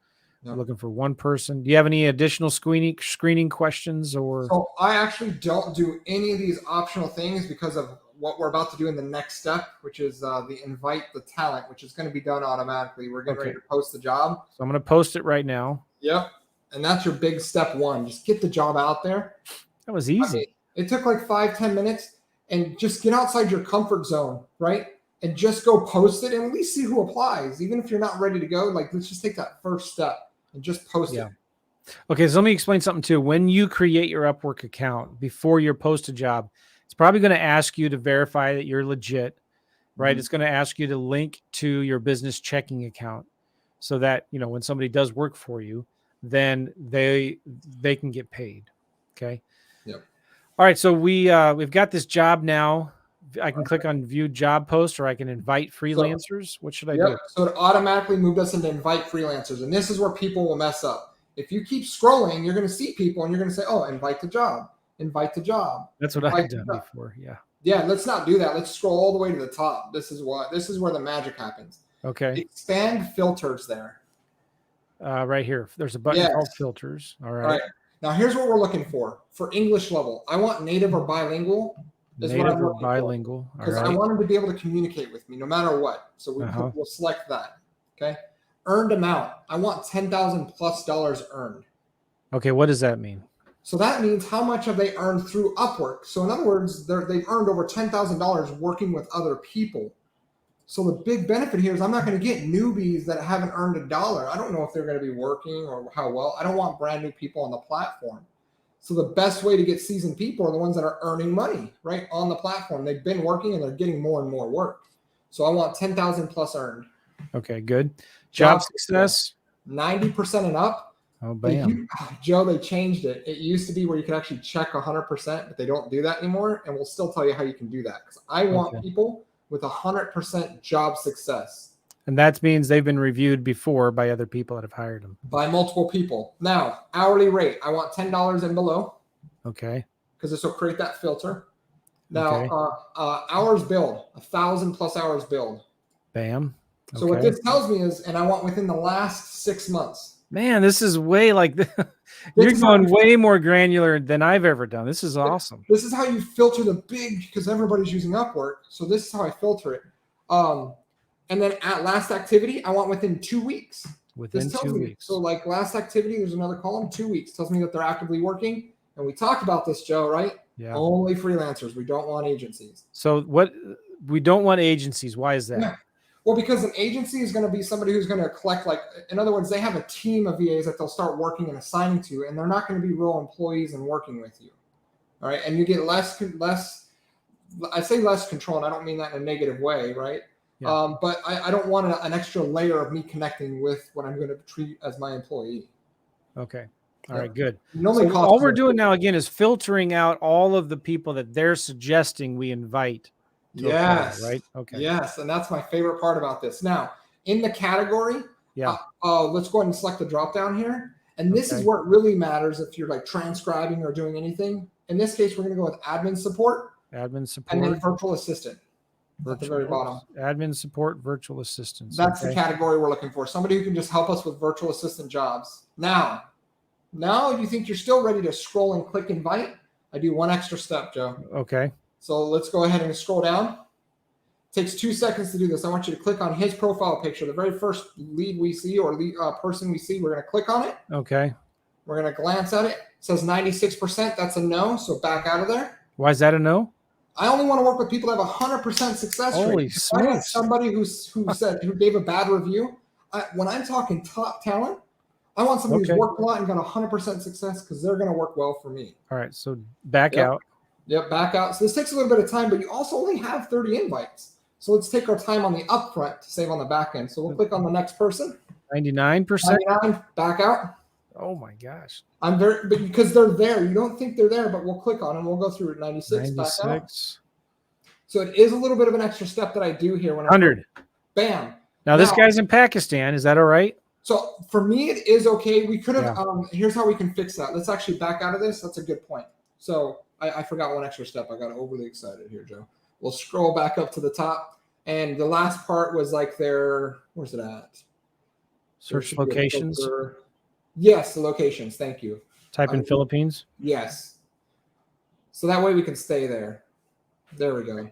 Yeah. We're looking for one person. Do you have any additional screening questions or? So I actually don't do any of these optional things because of what we're about to do in the next step, which is the invite the talent, which is going to be done automatically. We're getting ready to post the job. So I'm going to post it right now. Yep. And that's your big step one. Just get the job out there. That was easy. I mean, it took like 5-10 minutes, and just get outside your comfort zone, right? And just go post it and at least see who applies. Even if you're not ready to go, like, let's just take that first step and just post it. Okay, so let me explain something too. When you create your Upwork account before you post a job, it's probably going to ask you to verify that you're legit, right? Mm-hmm. It's going to ask you to link to your business checking account so that, you know, when somebody does work for you, then they can get paid. Okay. Yep. All right. So we've got this job now. I can click on view job post, or I can invite freelancers. What should I do? So it automatically moved us into invite freelancers. And this is where people will mess up. If you keep scrolling, you're going to see people and you're going to say, oh, invite the job, invite the job. That's what I've done before. Yeah. Yeah. Let's not do that. Let's scroll all the way to the top. This is where the magic happens. Okay. Expand filters there. Right here. There's a button called filters. All right. Now here's what we're looking for English level. I want native or bilingual. Native or bilingual. Because I want them to be able to communicate with me no matter what. So we'll select that. Okay. Earned amount. I want $10,000+ earned. Okay. What does that mean? So that means how much have they earned through Upwork? So in other words, they've earned over $10,000 working with other people. So the big benefit here is I'm not going to get newbies that haven't earned $1. I don't know if they're going to be working or how well. I don't want brand new people on the platform. So the best way to get seasoned people are the ones that are earning money, right, on the platform. They've been working and they're getting more and more work. So I want 10,000+ earned. Okay, good. Job success? 90% and up. Oh, bam. Joe, they changed it. It used to be where you could actually check 100%, but they don't do that anymore. And we'll still tell you how you can do that. Because I want people with 100% job success. And that means they've been reviewed before by other people that have hired them. By multiple people. Now, hourly rate. I want $10 and below. Okay. Because this will create that filter. Now, hours billed. 1,000+ hours billed. Bam. Okay. So what this tells me is, and I want within the last 6 months. Man, this is way you're going way more granular than I've ever done. This is awesome. This is how you filter the big, because everybody's using Upwork. So this is how I filter it. And then at last activity, I want within 2 weeks. Within 2 weeks. So like last activity, there's another column, 2 weeks. Tells me that they're actively working. And we talked about this, Joe, right? Yeah. Only freelancers. We don't want agencies. So we don't want agencies. Why is that? Yeah. Well, because an agency is going to be somebody who's going to collect, like, in other words, they have a team of VAs that they'll start working and assigning to, and they're not going to be real employees and working with you. All right. And you get less, I say less control, and I don't mean that in a negative way, right? Yeah. But I don't want an extra layer of me connecting with what I'm going to treat as my employee. Okay. All right, good. So all we're doing now, again, is filtering out all of the people that they're suggesting we invite. Yes. Apply, right. Okay. Yes. And that's my favorite part about this. Now, in the category, let's go ahead and select the drop down here. And this is where it really matters if you're like transcribing or doing anything. In this case, we're going to go with admin support. Admin support. And then virtual assistant. At the very bottom. Admin support, virtual assistants. That's the category we're looking for. Somebody who can just help us with virtual assistant jobs. Now you think you're still ready to scroll and click invite? I do one extra step, Joe. Okay. So let's go ahead and scroll down. It takes 2 seconds to do this. I want you to click on his profile picture. The very first lead we see or person we see, we're going to click on it. Okay. We're going to glance at it. It says 96%. That's a no. So back out of there. Why is that a no? I only want to work with people that have 100% success rate. Holy smokes. I have somebody who gave a bad review. When I'm talking top talent, I want somebody who's worked a lot and got 100% success because they're going to work well for me. All right. So back out. Yep, back out. So this takes a little bit of time, but you also only have 30 invites. So let's take our time on the upfront to save on the back end. So we'll click on the next person. 99%. 99, back out. Oh my gosh. But because they're there. You don't think they're there, but we'll click on them. We'll go through it. 96, back out. So it is a little bit of an extra step that I do here when 100. Bam. Now this guy's in Pakistan. Is that all right? So for me, it is okay. We could have, here's how we can fix that. Let's actually back out of this. That's a good point. So I forgot one extra step. I got overly excited here, Joe. We'll scroll back up to the top. And the last part was like their, where's it at? Search locations. Yes, the locations. Thank you. Type in Philippines. Yes. So that way we can stay there. There we go.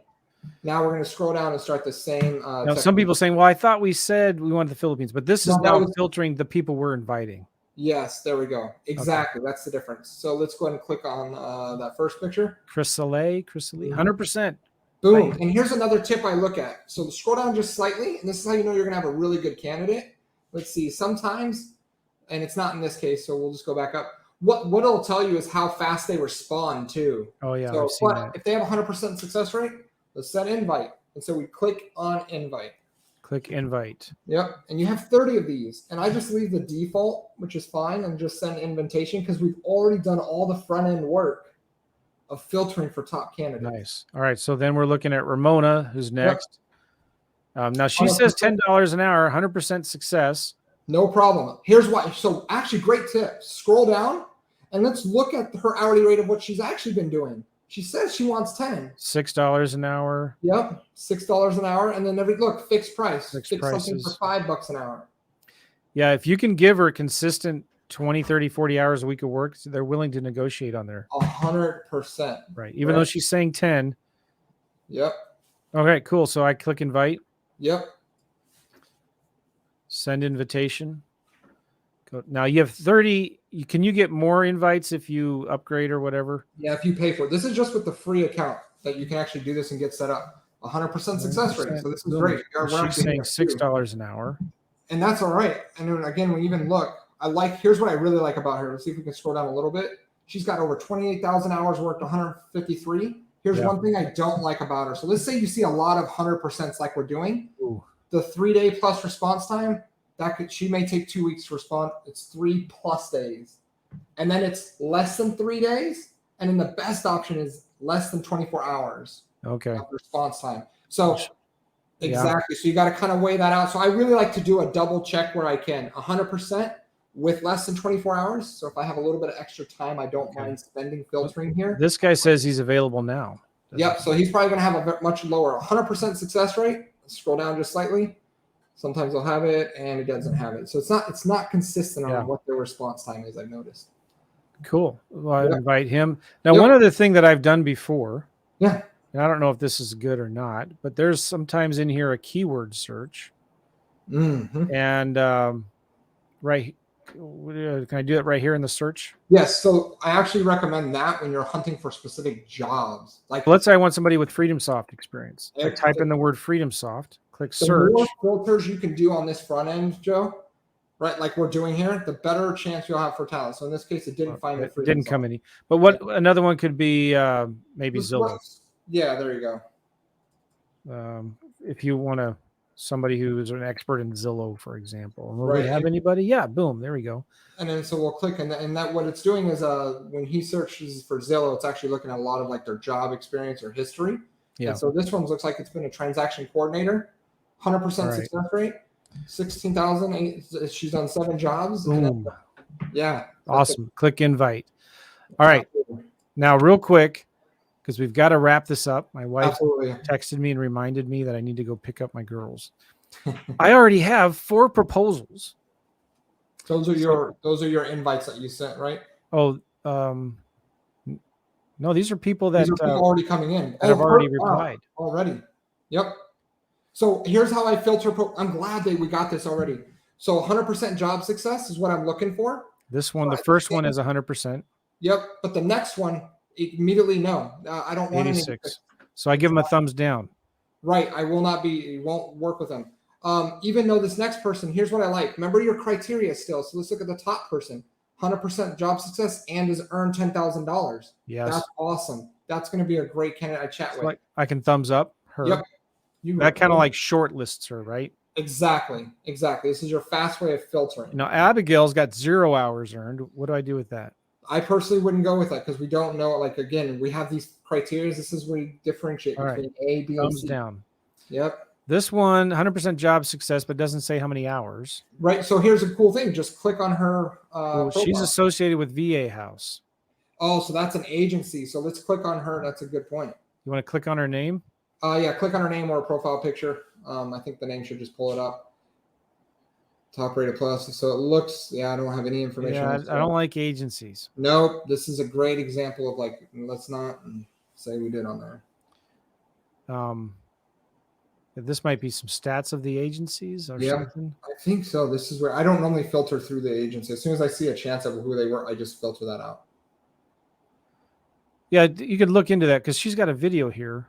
Now we're going to scroll down and start the same. Now, some people saying, well, I thought we said we wanted the Philippines, but this is now filtering the people we're inviting. Yes, there we go. Exactly. Okay. That's the difference. So let's go ahead and click on that first picture. Chrysalie, 100%. Boom. Right. And here's another tip I look at. So scroll down just slightly, and this is how you know you're going to have a really good candidate. Let's see. Sometimes, and it's not in this case, so we'll just go back up. What it'll tell you is how fast they respond too. Oh, yeah. So if they have 100% success rate, let's set invite. And so we click on invite. Click invite. Yep. And you have 30 of these. And I just leave the default, which is fine, and just send invitation because we've already done all the front end work of filtering for top candidates. Nice. All right. So then we're looking at Ramona, who's next. Yep. Now she says $10 an hour, 100% success. No problem. Here's why. So actually, great tip. Scroll down and let's look at her hourly rate of what she's actually been doing. She says she wants 10. $6 an hour. Yep, $6 an hour, and then look, fixed price. Fix something for $5 an hour. Yeah, if you can give her consistent 20, 30, 40 hours a week of work, they're willing to negotiate on there. 100%. Right, even though she's saying 10. Yep. Okay, cool. So I click invite. Yep. Send invitation. Now you have 30. Can you get more invites if you upgrade or whatever? Yeah, if you pay for it. This is just with the free account that you can actually do this and get set up. 100% success rate. So this is great. She's saying $6 an hour. And that's all right. And then again, when you even look, here's what I really like about her. Let's see if we can scroll down a little bit. She's got over 28,000 hours worked, 153. Here's one thing I don't like about her. So let's say you see a lot of 100% like we're doing. Ooh. The 3-day plus response time, she may take 2 weeks to respond. It's 3+ days. And then it's less than 3 days. And then the best option is less than 24 hours. Okay. Of response time. So exactly. So you got to kind of weigh that out. So I really like to do a double check where I can. 100% with less than 24 hours. So if I have a little bit of extra time, I don't mind spending filtering here. This guy says he's available now. Yep. So he's probably going to have a much lower 100% success rate. Scroll down just slightly. Sometimes they'll have it and it doesn't have it. So it's not consistent on what their response time is, I've noticed. Cool. Well, I invite him. Now, one other thing that I've done before. Yeah. And I don't know if this is good or not, but there's sometimes in here a keyword search. Mm-hmm. And can I do it right here in the search? Yes. So I actually recommend that when you're hunting for specific jobs. Like let's say I want somebody with FreedomSoft experience. I type in the word FreedomSoft, click search. The more filters you can do on this front end, Joe, right, like we're doing here, the better chance you'll have for talent. So in this case, it didn't find it. Didn't come any. But what another one could be maybe Zillow. Yeah, there you go. If you want somebody who is an expert in Zillow, for example. Will we have anybody? Yeah, boom, there we go. And then so we'll click, and that what it's doing is when he searches for Zillow, it's actually looking at a lot of like their job experience or history. Yeah. And so this one looks like it's been a transaction coordinator, 100% success rate, 16,000. She's done 7 jobs. Boom. Yeah. Awesome. Click invite. All right. Now, real quick, because we've got to wrap this up. My wife texted me and reminded me that I need to go pick up my girls. I already have 4 proposals. Those are your invites that you sent, right? Oh, no, these are people that are people already coming in. That have already replied. Already. Yep. So here's how I filter. I'm glad that we got this already. So 100% job success is what I'm looking for. This one, the first one is 100%. Yep. But the next one, immediately no. I don't want 86. So I give them a thumbs down. Right. I will not be. It won't work with them. Even though this next person, here's what I like. Remember your criteria still. So let's look at the top person. 100% job success and has earned $10,000. Yes. That's awesome. That's going to be a great candidate I chat with. Like I can thumbs up her. Yep. That kind of like shortlists her, right? Exactly. This is your fast way of filtering. Now, Abigail's got 0 hours earned. What do I do with that? I personally wouldn't go with that because we don't know. Like, again, we have these criteria. This is where you differentiate All right. between A, B, and Thumbs C. down. Yep. This one, 100% job success, but doesn't say how many hours. Right. So here's a cool thing. Just click on her Oh, she's profile. associated with VA House. Oh, so that's an agency. So let's click on her. That's a good point. You want to click on her name? Yeah, click on her name or profile picture. I think the name should just pull it up. Top rated plus. So it looks, I don't have any information. Yeah, I don't like agencies. Nope. This is a great example of like, let's not say we did on there. This might be some stats of the agencies or something. I think so. This is where I don't normally filter through the agency. As soon as I see a chance of who they were, I just filter that out. Yeah, you could look into that because she's got a video here.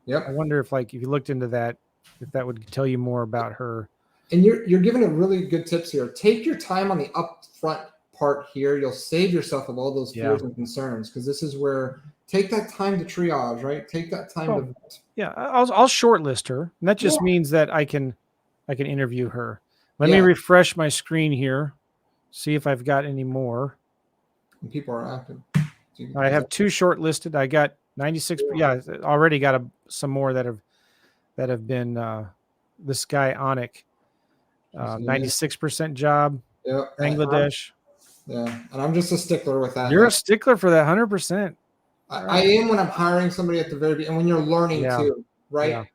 Yep. I wonder if if you looked into that, if that would tell you more about her. And you're giving it really good tips here. Take your time on the upfront part here. You'll save yourself of all those fears and concerns because this is where take that time to triage, right? Take that time to. Yeah, I'll shortlist her. And that just means that I can interview her. Let me refresh my screen here, see if I've got any more. And people are active. I have 2 shortlisted. I got 96. Yeah, already got some more that have been. This guy Onik, 96% job. Yeah, Bangladesh. And I'm just a stickler with that. You're a stickler for that 100%. I am when I'm hiring somebody at the very beginning, and when you're learning too, right? Yeah.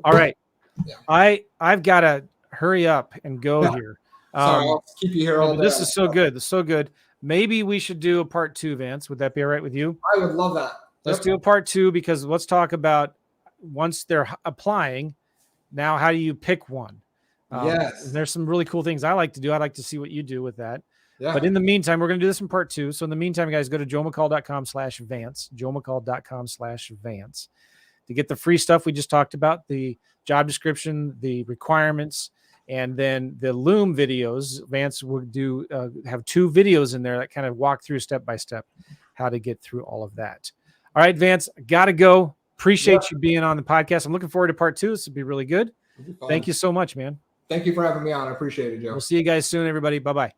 All right. Yeah. I've got to hurry up and go here. Sorry, I'll keep you here all day. This is so good. This is so good. Maybe we should do a part 2, Vance. Would that be all right with you? I would love that. Let's do a part 2 because let's talk about once they're applying. Now, how do you pick one? Yes. There's some really cool things I like to do. I'd like to see what you do with that. Yeah. But in the meantime, we're going to do this in part 2. So in the meantime, guys, go to joemccall.com/Vance, joemccall.com/Vance to get the free stuff we just talked about, the job description, the requirements, and then the Loom videos. Vance will have 2 videos in there that kind of walk through step by step how to get through all of that. All right, Vance, got to go. Appreciate you being on the podcast. I'm looking forward to part 2. This will be really good. Thank you so much, man. Thank you for having me on. I appreciate it, Joe. We'll see you guys soon, everybody. Bye-bye.